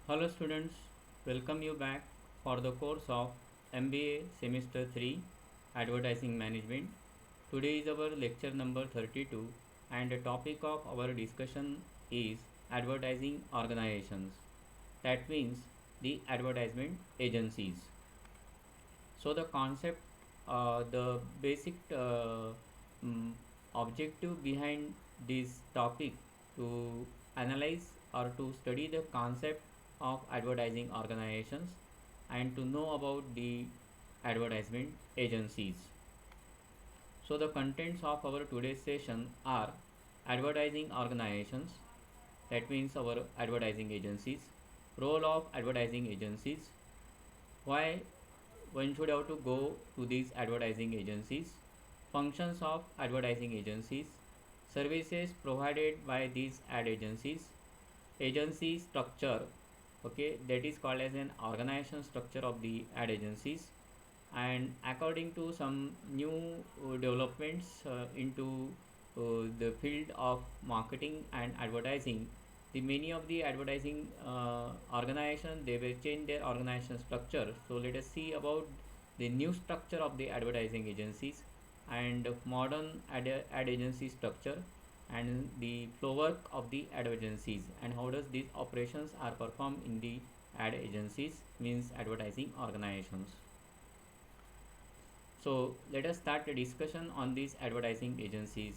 Hello students, welcome you back for the course of MBA Semester 3 Advertising Management. Today is our lecture number 32 and the topic of our discussion is advertising organizations. That means the advertisement agencies. So the concept, the basic mm, objective behind this topic to analyze or to study the concept of advertising organizations and to know about the advertisement agencies. So the contents of our today's session are advertising organizations, that means our advertising agencies, role of advertising agencies, why one should have to go to these advertising agencies, functions of advertising agencies, services provided by these ad agencies, agency structure, okay, that is called as an organization structure of the ad agencies, and according to some new developments into the field of marketing and advertising, the many of the advertising organizations they will change their organization structure. So let us see about the new structure of the advertising agencies and modern ad agency structure and the flow work of the ad agencies and how does these operations are performed in the ad agencies, means advertising organizations. So let us start the discussion on these advertising agencies.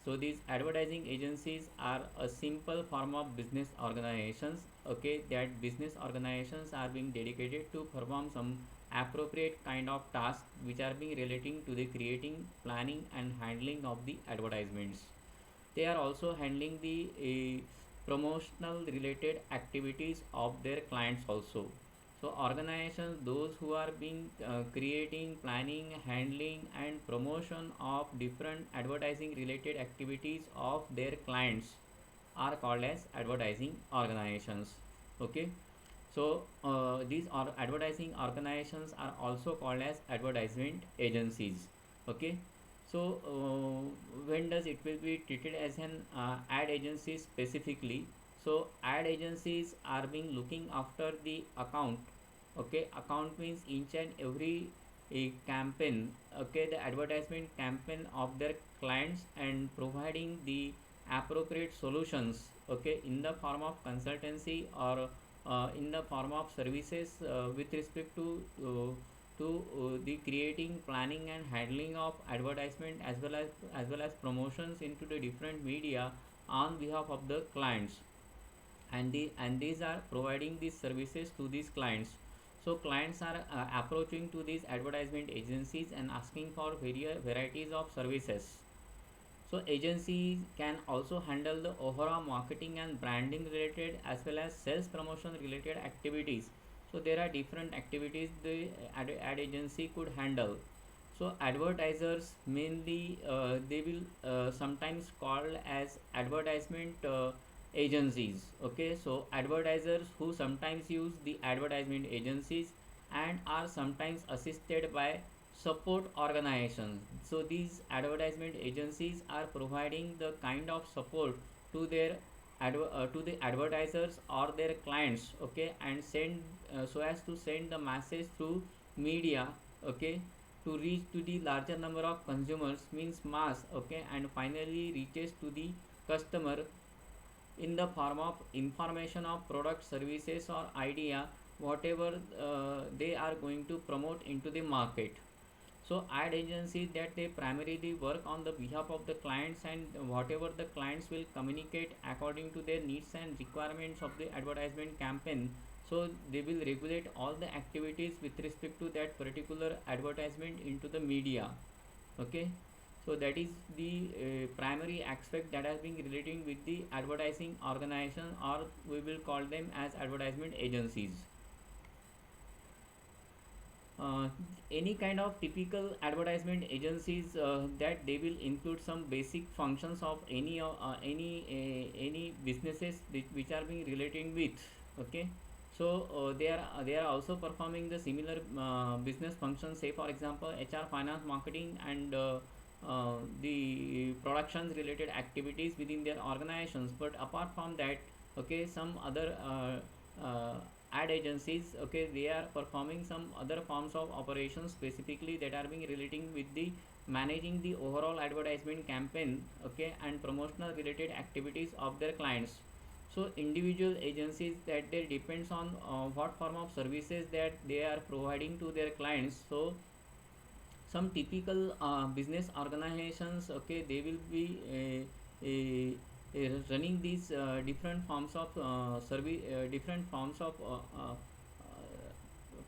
So these advertising agencies are a simple form of business organizations. Okay, that business organizations are being dedicated to perform some appropriate kind of tasks which are being relating to the creating, planning, and handling of the advertisements. They are also handling the promotional related activities of their clients also. So organizations those who are being creating, planning, handling and promotion of different advertising related activities of their clients are called as advertising organizations. Okay, so these are advertising organizations are also called as advertisement agencies. Okay, so when does it will be treated as an ad agency specifically? So ad agencies are being looking after the account. Okay, account means each and every a campaign, okay, the advertisement campaign of their clients and providing the appropriate solutions, okay, in the form of consultancy or in the form of services with respect to the creating, planning and handling of advertisement as well as promotions into the different media on behalf of the clients, and these are providing these services to these clients. So clients are approaching to these advertisement agencies and asking for various varieties of services. So agencies can also handle the overall marketing and branding related as well as sales promotion related activities. So there are different activities the ad agency could handle. So advertisers mainly they will sometimes called as advertisement agencies. Okay, so advertisers who sometimes use the advertisement agencies and are sometimes assisted by support organizations. So these advertisement agencies are providing the kind of support to their to the advertisers or their clients, okay, and send so as to send the message through media, okay, to reach to the larger number of consumers, means mass, okay, and finally reaches to the customer in the form of information of product, services or idea, whatever they are going to promote into the market. So ad agencies that they primarily work on the behalf of the clients, and whatever the clients will communicate according to their needs and requirements of the advertisement campaign, so they will regulate all the activities with respect to that particular advertisement into the media. Okay, so that is the primary aspect that has been relating with the advertising organization, or we will call them as advertisement agencies. uh, any kind of typical advertisement agencies that they will include some basic functions of any businesses which are being relating with. Okay, so they are also performing the similar business functions, say for example HR, finance, marketing and the productions related activities within their organizations. But apart from that, okay, some other ad agencies, okay, they are performing some other forms of operations specifically that are being relating with the managing the overall advertisement campaign, okay, and promotional related activities of their clients. So individual agencies that they depends on what form of services that they are providing to their clients. So some typical business organizations, okay, they will be running these different forms of service, different forms of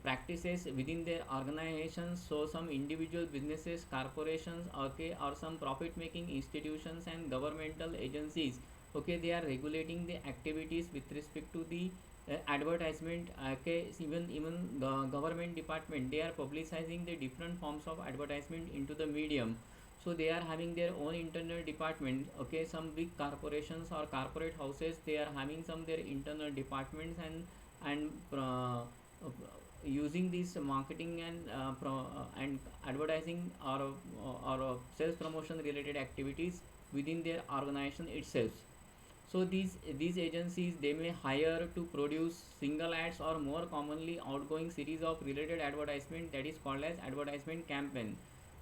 practices within their organizations. So some individual businesses, corporations, okay, or some profit making institutions and governmental agencies, okay, they are regulating the activities with respect to the advertisement, okay. Even the government department, they are publicizing the different forms of advertisement into the medium. So they are having their own internal department, okay. Some big corporations or corporate houses, they are having some their internal departments, and using this marketing and advertising or sales promotion related activities within their organization itself. So these agencies, they may hire to produce single ads or more commonly outgoing series of related advertisement, that is called as advertisement campaign.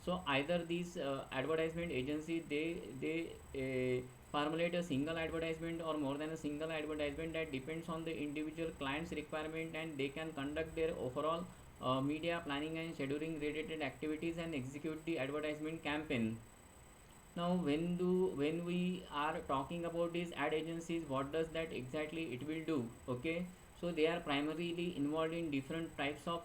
So either these advertisement agency, they formulate a single advertisement or more than a single advertisement, that depends on the individual client's requirement, and they can conduct their overall media planning and scheduling related activities and execute the advertisement campaign. Now when we are talking about these ad agencies, what does that exactly it will do, okay. So they are primarily involved in different types of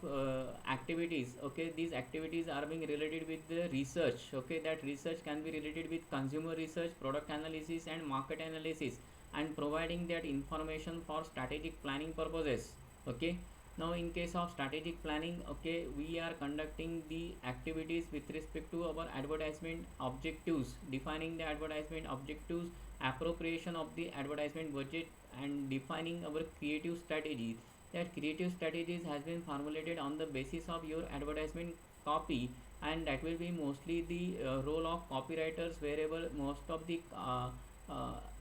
activities, okay. These activities are being related with the research, okay. That research can be related with consumer research, product analysis and market analysis, and providing that information for strategic planning purposes, okay. Now in case of strategic planning, okay, we are conducting the activities with respect to our advertisement objectives, defining the advertisement objectives, appropriation of the advertisement budget, and defining our creative strategies. That creative strategies has been formulated on the basis of your advertisement copy, and that will be mostly the role of copywriters, wherever most of the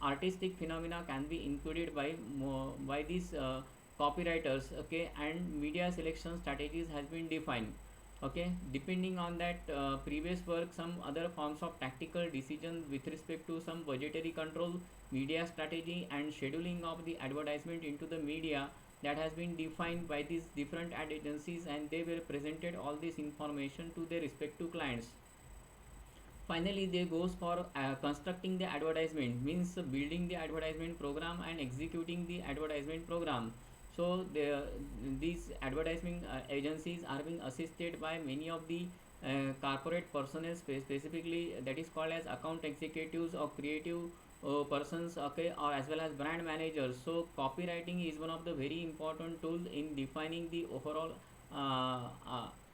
artistic phenomena can be included by these copywriters, okay. And media selection strategies has been defined, okay. Depending on that previous work, some other forms of tactical decision with respect to some budgetary control, media strategy and scheduling of the advertisement into the media, that has been defined by these different ad agencies, and they were presented all this information to their respective clients. Finally they goes for constructing the advertisement, means building the advertisement program and executing the advertisement program. So these advertising agencies are being assisted by many of the corporate personnel, specifically that is called as account executives or creative persons, okay, or as well as brand managers. So copywriting is one of the very important tools in defining the overall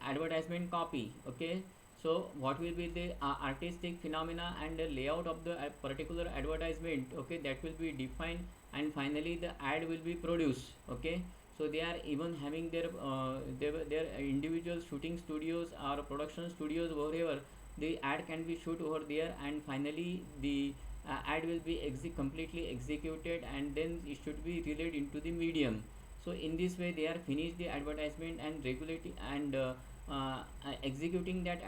advertisement copy, okay. So what will be the artistic phenomena and the layout of the particular advertisement, okay, that will be defined, and finally the ad will be produced, okay. So they are even having their individual shooting studios or production studios, wherever the ad can be shoot over there, and finally the ad will be completely executed, and then it should be relayed into the medium. So in this way they are finished the advertisement and regulating and executing that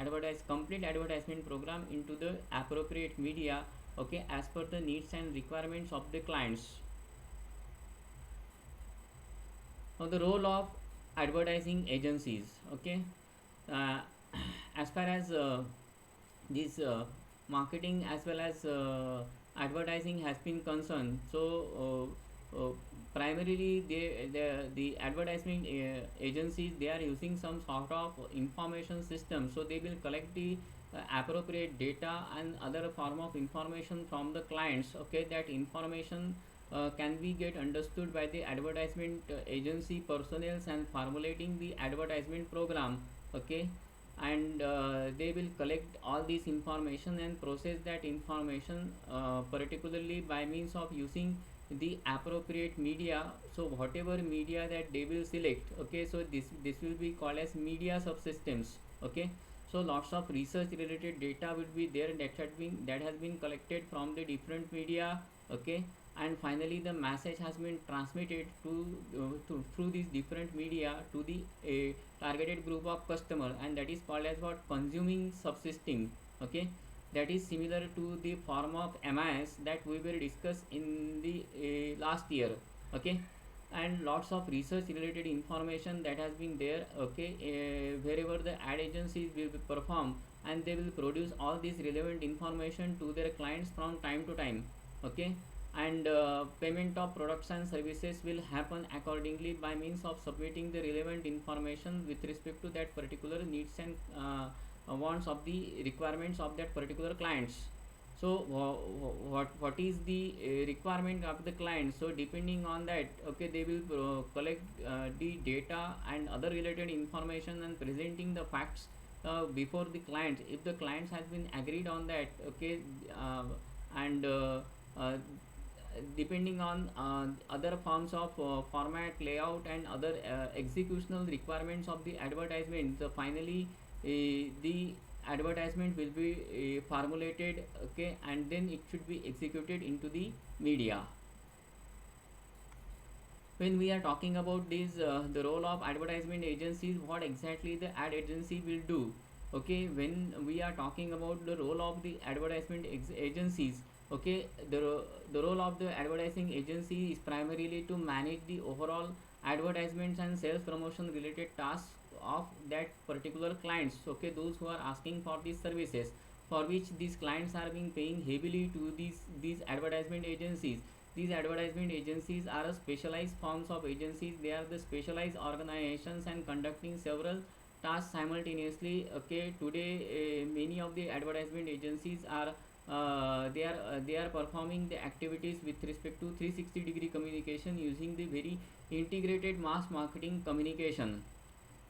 complete advertisement program into the appropriate media, okay, as per the needs and requirements of the clients. Now the role of advertising agencies, okay. uh, as far as this marketing as well as advertising has been concerned, so primarily the advertising agencies, they are using some sort of information system. So they will collect the appropriate data and other form of information from the clients, okay. That information can be get understood by the advertisement agency personnel and formulating the advertisement program, okay. And they will collect all this information and process that information particularly by means of using the appropriate media. So whatever media that they will select, okay, so this will be called as media subsystems, okay. So lots of research related data will be there, that has been collected from the different media, okay. and finally the message has been transmitted to through these different media to the targeted group of customer, and that is called as what, consuming subsystem. Okay, that is similar to the form of MIS that we will discuss in the last year. Okay, and lots of research related information that has been there. Okay, wherever the ad agencies will perform, and they will produce all this relevant information to their clients from time to time. Okay, and payment of products and services will happen accordingly by means of submitting the relevant information with respect to that particular needs and wants of the requirements of that particular clients. So what is the requirement of the client? So depending on that, okay, they will collect the data and other related information and presenting the facts before the clients. If the clients has been agreed on that, okay, and uh, depending on other forms of format, layout and other executional requirements of the advertisement, so finally the advertisement will be formulated. Okay, and then it should be executed into the media. When we are talking about this the role of advertisement agencies, what exactly the ad agency will do? Okay, when we are talking about the role of the advertisement agencies, okay, the role of the advertising agency is primarily to manage the overall advertisements and sales promotion related tasks of that particular clients. Okay, those who are asking for these services, for which these clients are being paying heavily to these advertisement agencies. These advertisement agencies are a specialized forms of agencies. They are the specialized organizations and conducting several tasks simultaneously. Okay, today many of the advertisement agencies are they are performing the activities with respect to 360-degree communication using the very integrated mass marketing communication.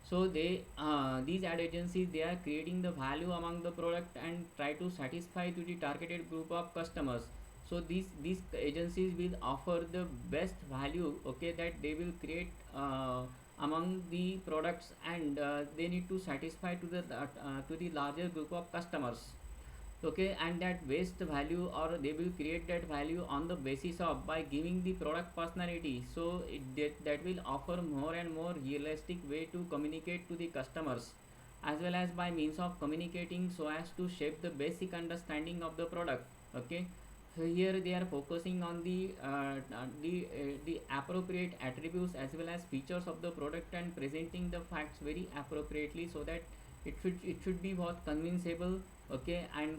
So these ad agencies, they are creating the value among the product and try to satisfy to the targeted group of customers. So these agencies will offer the best value, okay, that they will create among the products, and they need to satisfy to the larger group of customers. Okay, and that best value, or they will create that value on the basis of by giving the product personality. So that will offer more and more realistic way to communicate to the customers, as well as by means of communicating so as to shape the basic understanding of the product. Okay, so here they are focusing on the appropriate attributes as well as features of the product and presenting the facts very appropriately, so that it should be what convincible. Okay, and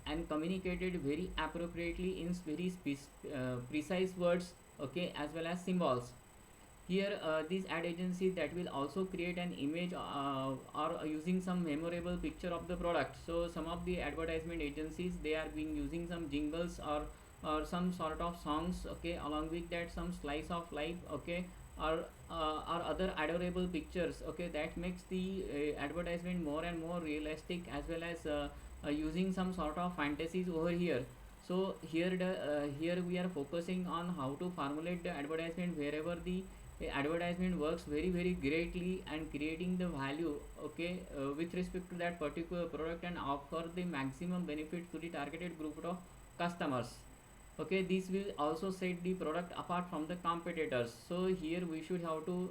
and communicated very appropriately in very precise words. Okay, as well as symbols. Here these ad agencies that will also create an image or using some memorable picture of the product. So some of the advertisement agencies, they are being using some jingles or some sort of songs. Okay, along with that some slice of life. Okay, or other adorable pictures. Okay, that makes the advertisement more and more realistic, as well as using some sort of fantasies over here. So here we are focusing on how to formulate the advertisement wherever the advertisement works very greatly and creating the value. Okay, with respect to that particular product and offer the maximum benefit to the targeted group of customers. Okay, this will also set the product apart from the competitors. So here we should have to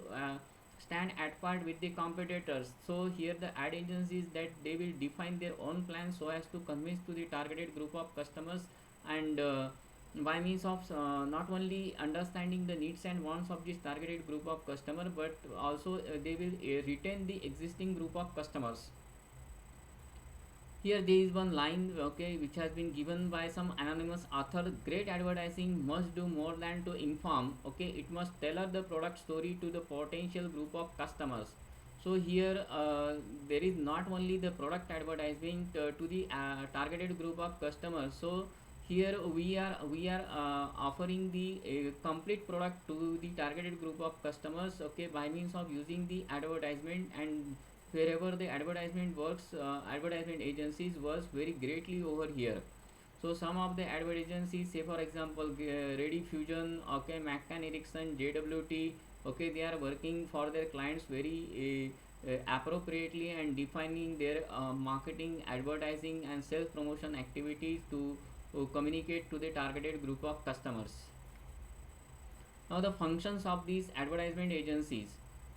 stand at part with the competitors. So here the ad agencies, that they will define their own plan so as to convince to the targeted group of customers, and by means of not only understanding the needs and wants of this targeted group of customer, but also they will retain the existing group of customers. Here there is one line, okay, which has been given by some anonymous author: great advertising must do more than to inform. Okay, it must tailor the product story to the potential group of customers. So here there is not only the product advertising to the targeted group of customers. So here we are offering the complete product to the targeted group of customers. Okay, by means of using the advertisement, and wherever the advertisement works, advertisement agencies works very greatly over here. So some of the advert agencies, say for example Ready Fusion, okay, McCann Erickson, JWT, okay, they are working for their clients very appropriately and defining their marketing, advertising and sales promotion activities to communicate to the targeted group of customers. Now the functions of these advertisement agencies.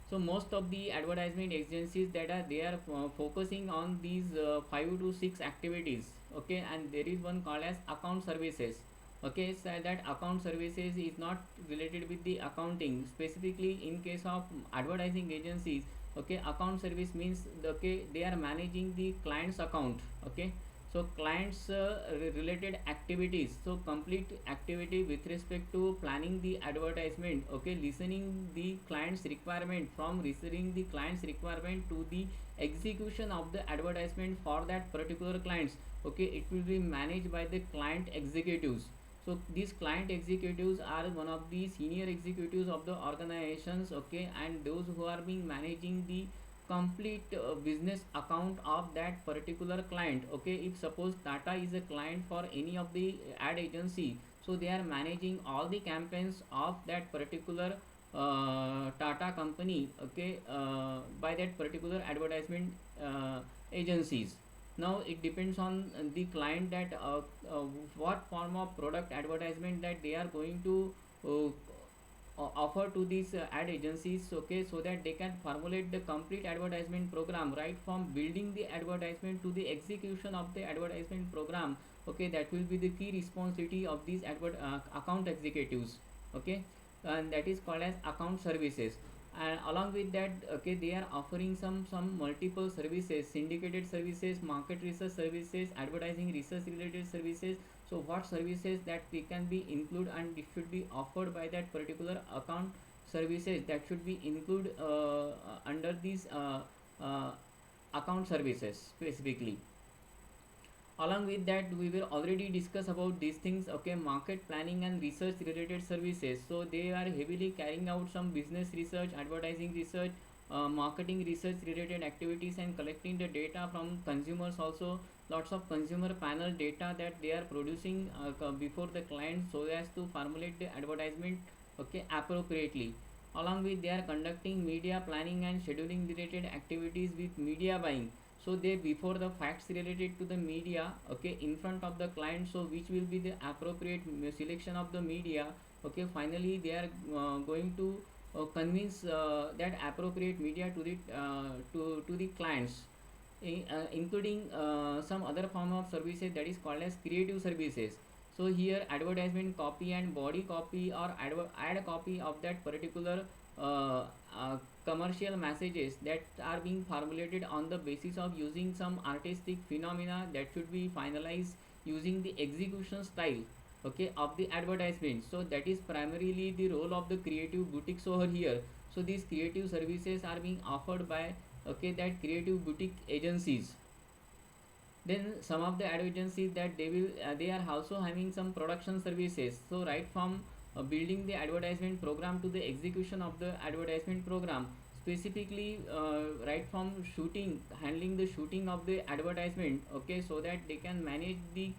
So most of the advertisement agencies that are they are focusing on these 5 to 6 activities. Okay, and there is one called as account services. Okay, so that account services is not related with the accounting. Specifically in case of advertising agencies, okay, account service means okay, they are managing the client's account. Okay, so clients related activities, so complete activity with respect to planning the advertisement, okay, listening the client's requirement, from listening the client's requirement to the execution of the advertisement for that particular clients. Okay, it will be managed by the client executives. So these client executives are one of the senior executives of the organizations. Okay, and those who are being managing the complete business account of that particular client. Okay, if suppose Tata is a client for any of the ad agency, so they are managing all the campaigns of that particular Tata company. Okay, by that particular advertisement agencies. Now it depends on the client that what form of product advertisement that they are going to offer to these ad agencies. Okay, so that they can formulate the complete advertisement program, right from building the advertisement to the execution of the advertisement program. Okay, that will be the key responsibility of these account executives. Okay, and that is called as account services. And along with that, okay, they are offering some multiple services, syndicated services, market research services, advertising research related services. So what services that they can be include, and it should be offered by that particular account services, that should be include under these uh, account services specifically. Along with that, we will already discuss about these things. Okay, market planning and research related services, so they are heavily carrying out some business research, advertising research, marketing research related activities, and collecting the data from consumers also. Lots of consumer panel data that they are producing before the client, so as to formulate the advertisement, okay, appropriately. Along with, they are conducting media planning and scheduling related activities with media buying. So they before the facts related to the media, okay, in front of the client, so which will be the appropriate selection of the media. Okay, finally they are going to convince that appropriate media to the to the clients, including some other form of services that is called as creative services. So here advertisement copy and body copy, or ad copy of that particular uh, uh, commercial messages that are being formulated on the basis of using some artistic phenomena that should be finalized using the execution style, okay, of the advertisement. So that is primarily the role of the creative boutiques over here. So these creative services are being offered by, okay, that creative boutique agencies. Then some of the ad agencies that they are also having some production services. So right from building the advertisement program to the execution of the advertisement program, specifically right from shooting, handling the shooting of the advertisement, okay, so that they can manage the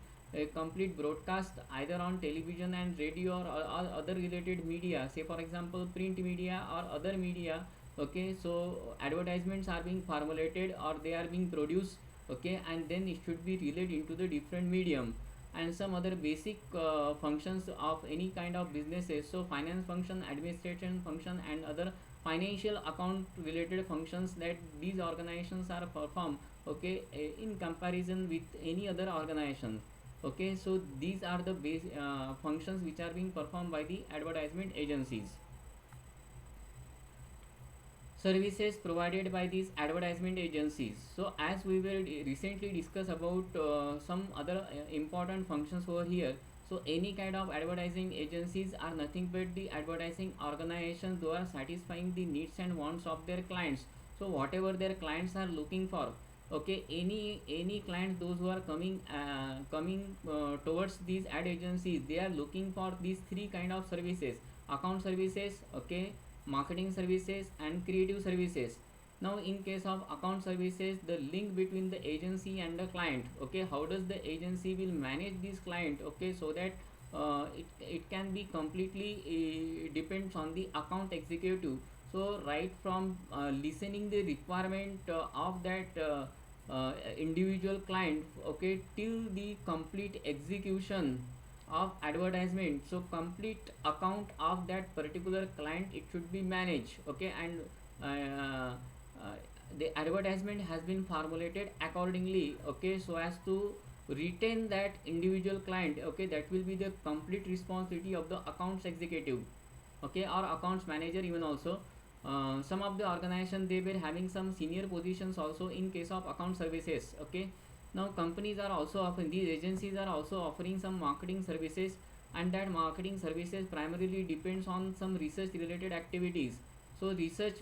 complete broadcast either on television and radio, or other related media, say for example print media or other media. Okay, so advertisements are being formulated or they are being produced, okay, and then it should be relayed into the different medium. And some other basic functions of any kind of businesses, so finance function, administration function, and other financial account related functions that these organizations are perform, okay, in comparison with any other organization. Okay, so these are the base functions which are being performed by the advertisement agencies. Services provided by these advertisement agencies. So as we will recently discuss about some other important functions over here. So any kind of advertising agencies are nothing but the advertising organizations who are satisfying the needs and wants of their clients. So whatever their clients are looking for, okay, any client those who are coming towards these ad agencies, they are looking for these three kind of services: account services, okay, marketing services, and creative services. Now in case of account services, the link between the agency and the client, okay, how does the agency will manage this client, okay, so that it can be completely depends on the account executive. So right from listening the requirement of that individual client, okay, till the complete execution of advertisement. So complete account of that particular client it should be managed, okay, and uh, uh, the advertisement has been formulated accordingly, okay, so as to retain that individual client, okay, that will be the complete responsibility of the accounts executive, okay, or accounts manager even also. Some of the organization they were having some senior positions also in case of account services, okay. Now companies are also offering, these agencies are also offering some marketing services, and that marketing services primarily depends on some research related activities. So research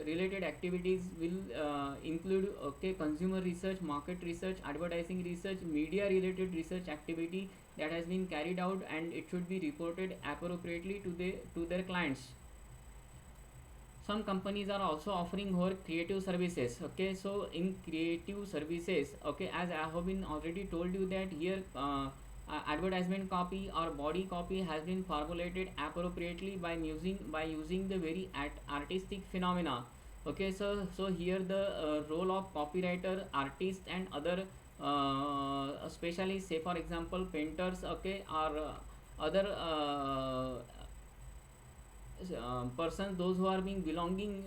related activities will include, okay, consumer research, market research, advertising research, media related research activity that has been carried out, and it should be reported appropriately to their clients. Some companies are also offering more creative services, okay. So in creative services, okay, as I have been already told you that here advertisement copy or body copy has been formulated appropriately by using the very artistic phenomena, okay. So here the role of copywriter, artist, and other specialists, say for example painters, okay, or other persons, those who are being belonging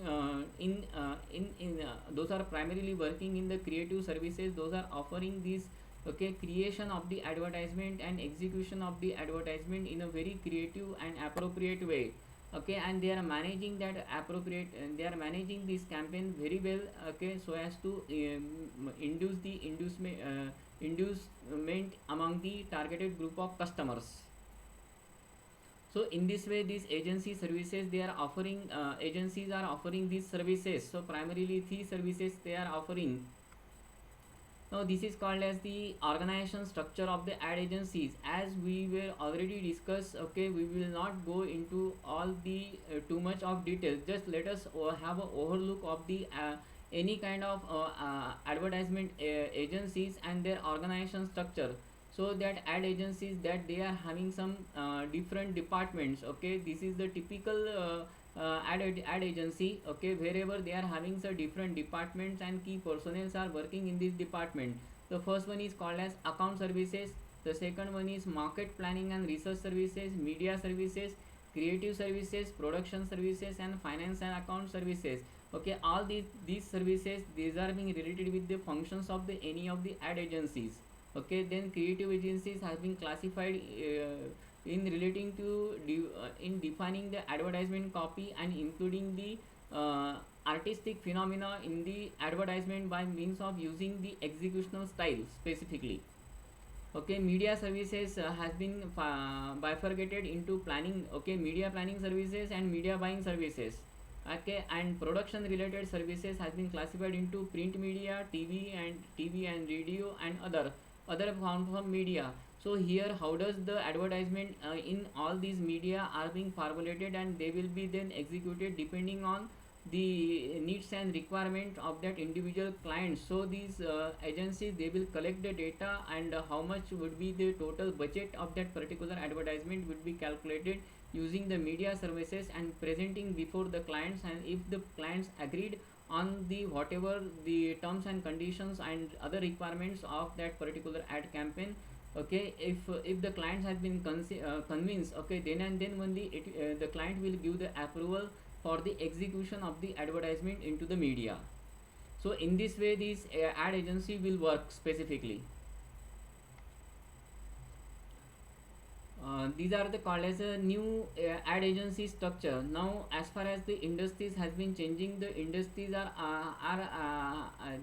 in those are primarily working in the creative services, those are offering these, okay, creation of the advertisement and execution of the advertisement in a very creative and appropriate way, okay, and they are managing that appropriate, they are managing this campaign very well, okay, so as to inducement among the targeted group of customers. So in this way these agency services they are offering, agencies are offering these services. So primarily three services they are offering. Now this is called as the organization structure of the ad agencies. As we were already discussed, okay, we will not go into all the too much of detail. Just let us have a overlook of the any kind of advertisement agencies and their organization structure. So that ad agencies that they are having some different departments, okay. This is the typical ad agency, okay, wherever they are having some different departments and key personnel are working in this department. The first one is called as account services, the second one is market planning and research services, media services, creative services, production services, and finance and account services, okay. All these services, these are being related with the functions of the any of the ad agencies, okay. Then creative agencies have been classified in relating to in defining the advertisement copy and including the artistic phenomena in the advertisement by means of using the executional style specifically, okay. Media services has been bifurcated into planning, okay, media planning services and media buying services, okay. And production related services has been classified into print media, tv and radio, and other forms of media. So here how does the advertisement in all these media are being formulated, and they will be then executed depending on the needs and requirement of that individual client. So these agencies they will collect the data, and how much would be the total budget of that particular advertisement would be calculated using the media services and presenting before the clients. And if the clients agreed on the whatever the terms and conditions and other requirements of that particular ad campaign, okay, if the client has been convinced, okay, then and then only the client will give the approval for the execution of the advertisement into the media. So in this way this ad agency will work specifically. These are the called as a new ad agency structure. Now as far as the industries has been changing, the industries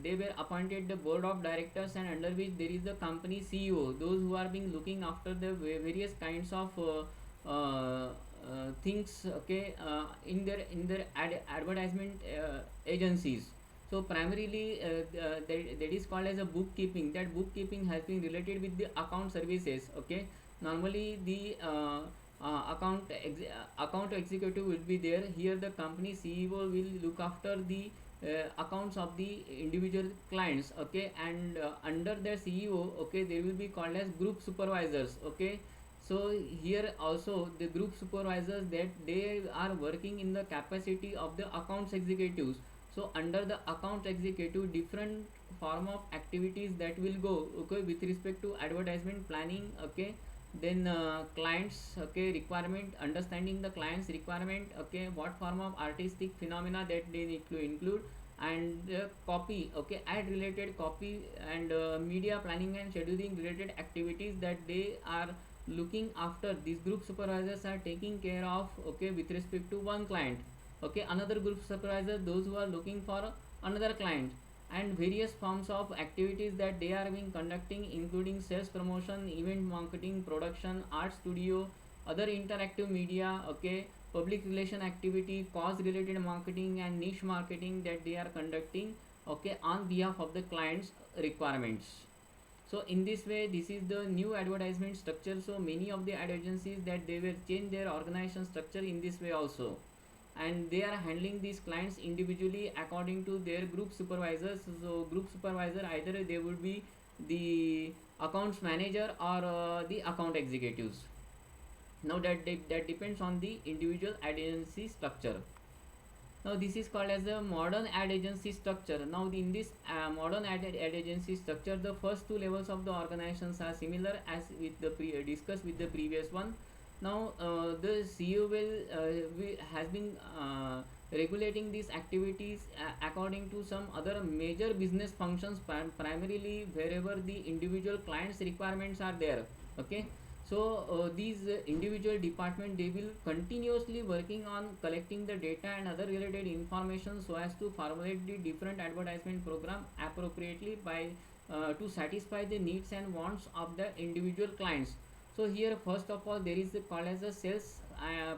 they were appointed the board of directors, and under which there is the company CEO, those who are being looking after the various kinds of things, okay, in their advertisement agencies. So primarily that is called as a bookkeeping. That bookkeeping has been related with the account services, okay. Normally the account executive will be there. Here the company CEO will look after the accounts of the individual clients, okay. And under the CEO, okay, they will be called as group supervisors, okay. So here also the group supervisors that they are working in the capacity of the accounts executives. So under the account executive different form of activities that will go, okay, with respect to advertisement planning, okay. Then clients, okay, requirement, understanding the clients requirement, okay, what form of artistic phenomena that they need to include, and copy, okay, ad related copy, and media planning and scheduling related activities that they are looking after. These group supervisors are taking care of, okay, with respect to one client, okay, another group supervisor those who are looking for another client, and various forms of activities that they are being conducting, including sales promotion, event marketing, production, art studio, other interactive media, okay, public relation activity, cause related marketing and niche marketing that they are conducting, okay, on behalf of the clients requirements. So in this way, this is the new advertisement structure. So many of the ad agencies that they will change their organization structure in this way also, and they are handling these clients individually according to their group supervisors. So group supervisor, either they would be the accounts manager or the account executives. Now that depends on the individual ad agency structure. Now this is called as a modern ad agency structure. Now in this modern ad agency structure, the first two levels of the organizations are similar as with the discussed with the previous one. Now the CEO has been regulating these activities according to some other major business functions, primarily wherever the individual clients requirements are there, okay. So these individual department, they will continuously working on collecting the data and other related information so as to formulate the different advertisement program appropriately by to satisfy the needs and wants of the individual clients. So here first of all there is called as a sales,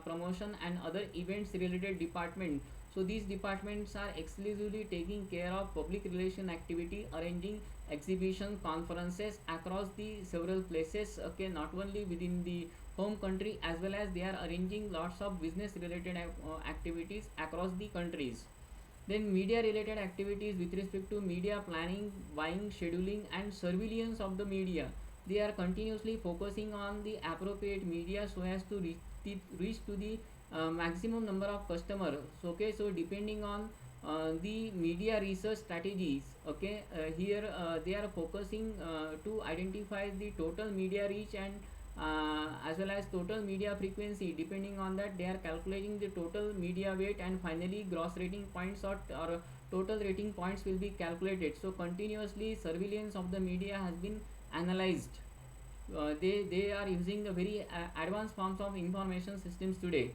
promotion and other events related department. So these departments are exclusively taking care of public relation activity, arranging exhibition conferences across the several places, okay, not only within the home country, as well as they are arranging lots of business related activities across the countries. Then media related activities with respect to media planning, buying, scheduling and surveillance of the media. They are continuously focusing on the appropriate media so as to reach to the maximum number of customers. So, okay, so depending on the media research strategies, okay, here they are focusing to identify the total media reach and as well as total media frequency. Depending on that, they are calculating the total media weight, and finally gross rating points or total rating points will be calculated. So continuously surveillance of the media has been analyzed. They are using a very advanced forms of information systems today.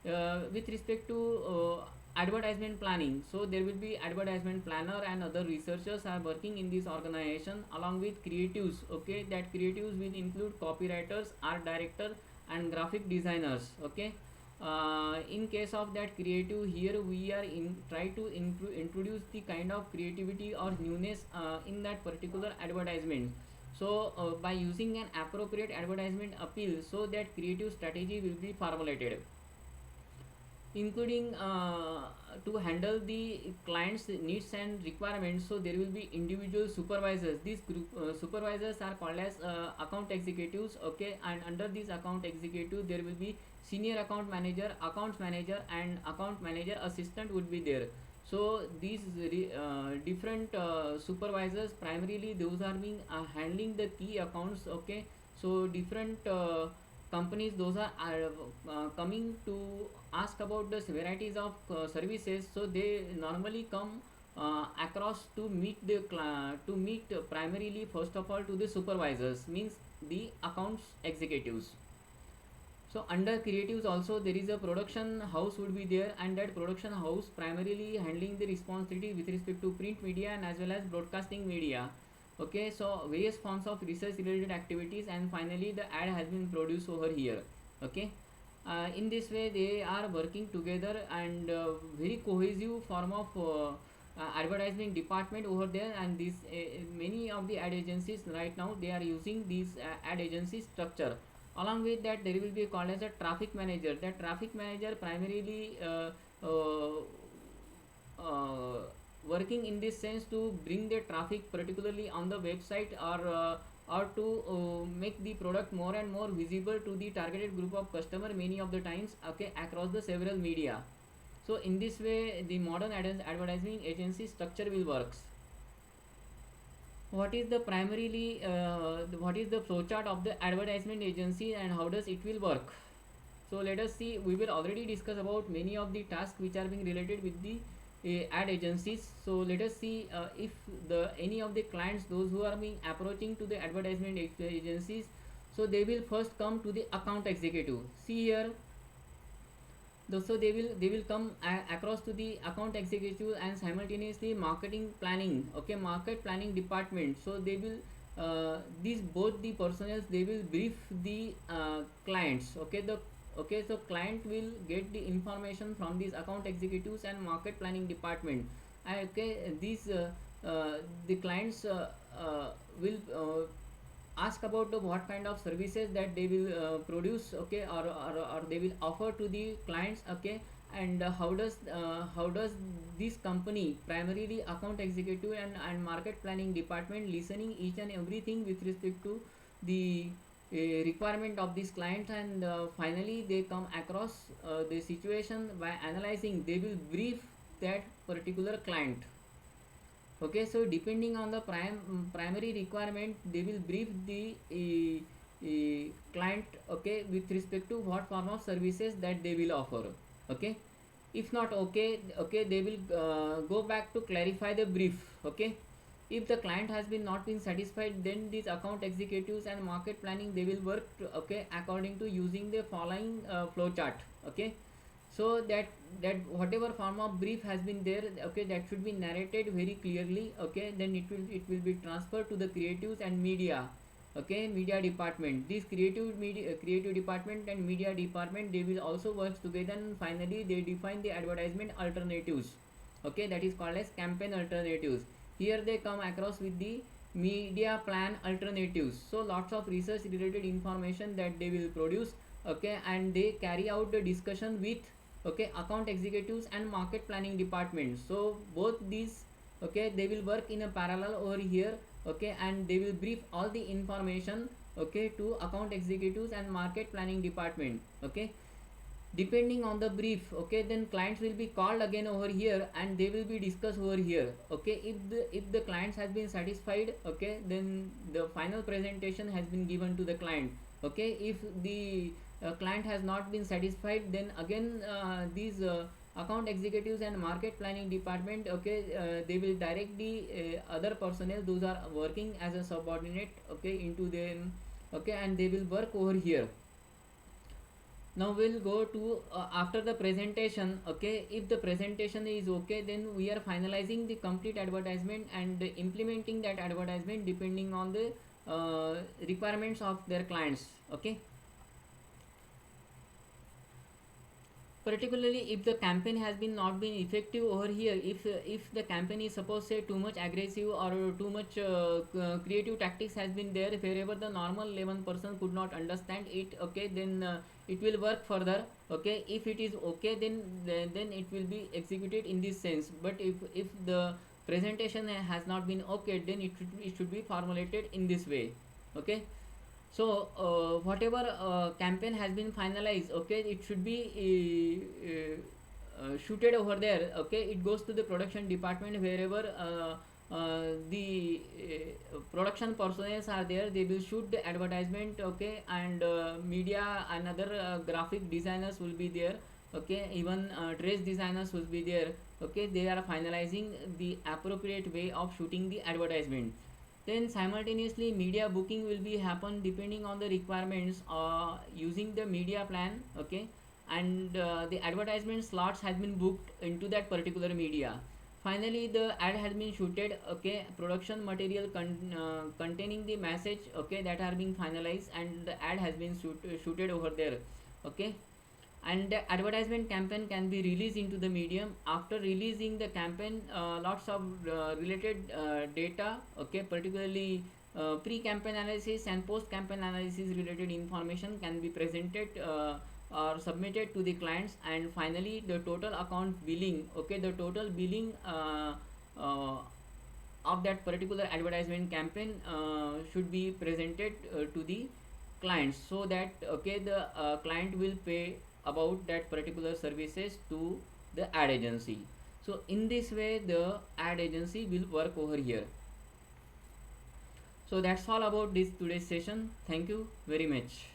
With respect to advertisement planning, so there will be advertisement planner and other researchers are working in this organization along with creatives, okay. That creatives will include copywriters, art director and graphic designers, okay. In case of that creative, here we are in try to introduce the kind of creativity or newness in that particular advertisement. So by using an appropriate advertisement appeal, so that creative strategy will be formulated, including to handle the client's needs and requirements. So there will be individual supervisors. These group supervisors are called as account executives, okay. And under this account executive there will be senior account manager, accounts manager and account manager assistant would be there. So these different supervisors, primarily those are being handling the key accounts, okay. So different companies, those are coming to ask about the varieties of services. So they normally come across to meet the to meet primarily first of all to the supervisors, means the accounts executives. So under creatives also there is a production house would be there, and that production house primarily handling the responsibility with respect to print media and as well as broadcasting media, okay. So various forms of research related activities, and finally the ad has been produced over here, okay. In this way they are working together, and very cohesive form of advertising department over there. And these many of the ad agencies right now they are using these ad agency structure. Along with that there will be called as a traffic manager. That traffic manager primarily uh, uh, working in this sense to bring the traffic particularly on the website, or to make the product more and more visible to the targeted group of customer many of the times, okay, across the several media. So in this way the modern advertising agency structure will works. what is the primarily what is the flowchart of the advertisement agency and how does it will work. So let us see, we will already discuss about many of the tasks which are being related with the ad agencies. So let us see if the any of the clients, those who are being approaching to the advertisement agencies, so they will first come to the account executive. See here, so they will come across to the account executive and simultaneously marketing planning, okay, market planning department. So they will these both the personnel, they will brief the clients, okay, the okay, so client will get the information from these account executives and market planning department. Okay, these the clients will ask about the what kind of services that they will produce, okay, or they will offer to the clients, okay. And how does this company, primarily account executive and market planning department, listening each and everything with respect to the requirement of these clients, and finally they come across the situation by analyzing, they will brief that particular client. Okay, so depending on the primary requirement, they will brief the client, okay, with respect to what form of services that they will offer. Okay, if not okay, okay, they will go back to clarify the brief. Okay, if the client has been not been satisfied, then these account executives and market planning, they will work okay, according to using the following flow chart. Okay, so that whatever form of brief has been there, okay, that should be narrated very clearly. Okay, then it will be transferred to the creatives and media, okay, media department. This creative department and media department, they will also work together, and finally they define the advertisement alternatives, okay, that is called as campaign alternatives. Here they come across with the media plan alternatives. So lots of research related information that they will produce, okay, and they carry out the discussion with, okay, account executives and market planning department. So both these, okay, they will work in a parallel over here, okay, and they will brief all the information, okay, to account executives and market planning department. Okay, depending on the brief, okay, then clients will be called again over here and they will be discussed over here. Okay, if the clients has been satisfied, okay, then the final presentation has been given to the client. Okay, if the client has not been satisfied, then again these account executives and market planning department, okay, they will direct the other personnel, those are working as a subordinate, okay, into them, okay, and they will work over here. Now we'll go to after the presentation. Okay, if the presentation is okay, then we are finalizing the complete advertisement and implementing that advertisement depending on the requirements of their clients. Okay, particularly if the campaign has been not been effective over here, if the campaign is supposed say too much aggressive or too much creative tactics has been there, wherever the normal layman person could not understand it, okay, then it will work further. Okay, if it is okay, then it will be executed in this sense. But if the presentation has not been okay, then it should be formulated in this way. Okay, so whatever campaign has been finalized, okay, it should be shooted over there. Okay, it goes to the production department, wherever the production personnel are there, they will shoot the advertisement. Okay, and media and other graphic designers will be there. Okay, even dress designers will be there. Okay, they are finalizing the appropriate way of shooting the advertisement. Then simultaneously media booking will be happen depending on the requirements using the media plan. Okay, and the advertisement slots has been booked into that particular media. Finally the ad has been shooted. Okay, production material containing the message, okay, that are being finalized, and the ad has been shooted over there. Okay, and the advertisement campaign can be released into the medium. After releasing the campaign, lots of related data, okay, particularly pre-campaign analysis and post-campaign analysis related information can be presented or submitted to the clients. And finally the total account billing, okay, the total billing uh, of that particular advertisement campaign should be presented to the clients, so that okay, the client will pay about that particular services to the ad agency. So in this way the ad agency will work over here. So that's all about this today's session. Thank you very much.